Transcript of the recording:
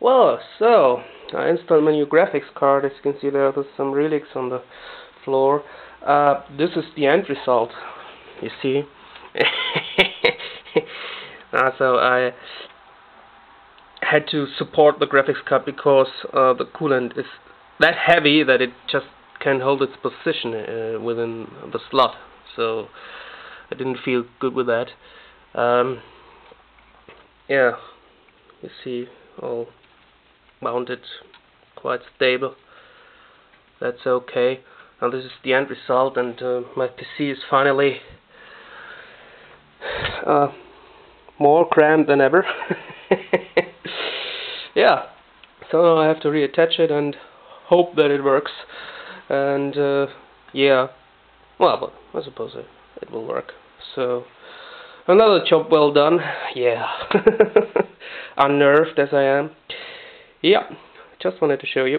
Well, so I installed my new graphics card. As you can see, there are some relics on the floor. This is the end result. You see. So I had to support the graphics card because the coolant is that heavy that it just can't hold its position within the slot. So I didn't feel good with that. Yeah, you see, all mounted quite stable. That's okay. Now this is the end result, and my PC is finally more crammed than ever. Yeah, so now I have to reattach it and hope that it works. And yeah, well, I suppose it will work. So another job well done. Yeah, unnerved as I am. Yeah, just wanted to show you.